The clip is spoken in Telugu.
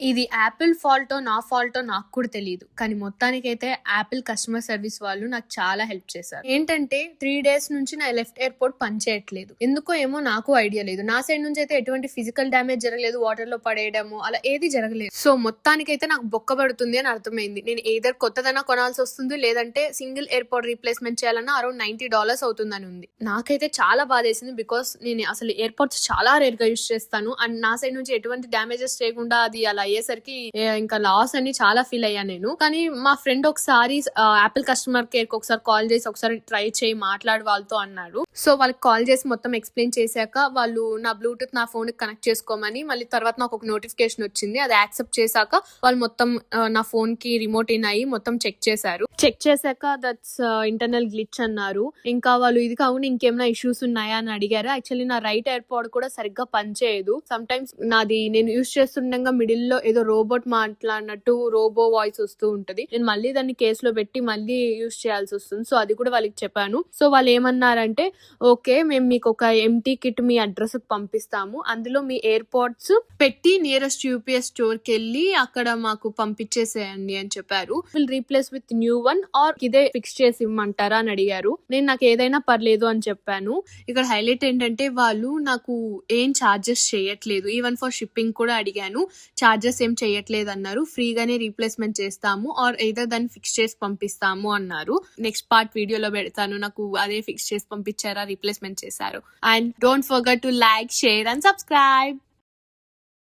ఇది యాపిల్ ఫాల్టో, నా ఫాల్టో నాకు కూడా తెలీదు. కానీ మొత్తానికైతే యాపిల్ కస్టమర్ సర్వీస్ వాళ్ళు నాకు చాలా హెల్ప్ చేశారు. ఏంటంటే 3 డేస్ నుంచి నా లెఫ్ట్ ఎయిర్‌పోర్ట్ పనిచేయట్లేదు. ఎందుకో ఏమో నాకు ఐడియా లేదు. నా సైడ్ నుంచి అయితే ఎటువంటి ఫిజికల్ డ్యామేజ్ జరగలేదు. వాటర్‌లో పడేయడము అలా ఏది జరగలేదు. సో మొత్తానికైతే నాకు బొక్క పడుతుంది అని అర్థమైంది. నేను ఎయిదర్ కొత్తదైనా కొనాల్సొస్తుంది, లేదంటే సింగిల్ ఎయిర్‌పోర్ట్ రీప్లేస్‌మెంట్ చేయాలన్నా అరౌండ్ $90 అవుతుందని ఉంది. నాకైతే చాలా బాధేసింది. బికాస్ నేను అసలు ఎయిర్‌పోర్ట్స్ చాలా రేర్‌గా యూజ్ చేస్తాను. అండ్ నా సైడ్ నుంచి ఎటువంటి డ్యామేజెస్ చేయకుండా అది అలా అయ్యేసరికి ఇంకా లాస్ అని చాలా ఫీల్ అయ్యాను నేను. కానీ మా ఫ్రెండ్ ఒకసారి యాపిల్ కస్టమర్ కేర్ కి ఒకసారి కాల్ చేసి ఒకసారి ట్రై చేయి మాట్లాడు వాళ్ళతో అన్నారు. సో వాళ్ళకి కాల్ చేసి మొత్తం ఎక్స్ప్లెయిన్ చేశాక వాళ్ళు నా బ్లూటూత్ నా ఫోన్ కి కనెక్ట్ చేసుకోమని, మళ్ళీ తర్వాత నాకు ఒక నోటిఫికేషన్ వచ్చింది. అది యాక్సెప్ట్ చేశాక వాళ్ళు మొత్తం నా ఫోన్ కి రిమోట్ ఇన్ అయ్యి మొత్తం చెక్ చేశారు. చెక్ చేశాక దట్స్ ఇంటర్నల్ గ్లిచ్ అన్నారు. ఇంకా వాళ్ళు ఇది కాకుండా ఇంకేమైనా ఇష్యూస్ ఉన్నాయా అని అడిగారు. యాక్చువల్లీ నా రైట్ ఎయిర్‌పోడ్ కూడా సరిగ్గా పనిచేయదు. సమ్ టైమ్స్ నాది నేను యూస్ చేస్తుండగా మిడిల్ లో ఏదో రోబోట్ మాట్లాడినట్టు రోబో వాయిస్ వస్తూ ఉంటది. నేను మళ్ళీ దాన్ని కేసులో పెట్టి మళ్ళీ యూస్ చేయాల్సి వస్తుంది. సో అది కూడా వాళ్ళకి చెప్పాను. సో వాళ్ళు ఏమన్నారంటే, ఓకే మేము మీకు ఒక ఎంటీ కిట్ మీ అడ్రస్ కి పంపిస్తాము, అందులో మీ ఎయిర్‌పోడ్స్ పెట్టి నియరెస్ట్ యూపీఎస్ స్టోర్ కి వెళ్ళి అక్కడ మాకు పంపించేసేయండి అని చెప్పారు. Will replace with new one or ఇదే ఫిక్స్ చేసి ఇమ్మంటారా అని అడిగారు. నేను నాకు ఏదైనా పర్లేదు అని చెప్పాను. ఇక్కడ హైలైట్ ఏంటంటే వాళ్ళు నాకు ఏం ఛార్జెస్ చేయట్లేదు. ఈవెన్ ఫర్ షిప్పింగ్ కూడా అడిగాను, ఛార్జెస్ ఏం చేయట్లేదు అన్నారు. ఫ్రీగానే రీప్లేస్మెంట్ చేస్తాము ఆర్ ఏదో దాన్ని ఫిక్స్ చేసి పంపిస్తాము అన్నారు. నెక్స్ట్ పార్ట్ వీడియోలో పెడతాను నాకు అదే ఫిక్స్ చేసి పంపించారా రీప్లేస్మెంట్ చేశారు. And don't forget to like, share and subscribe.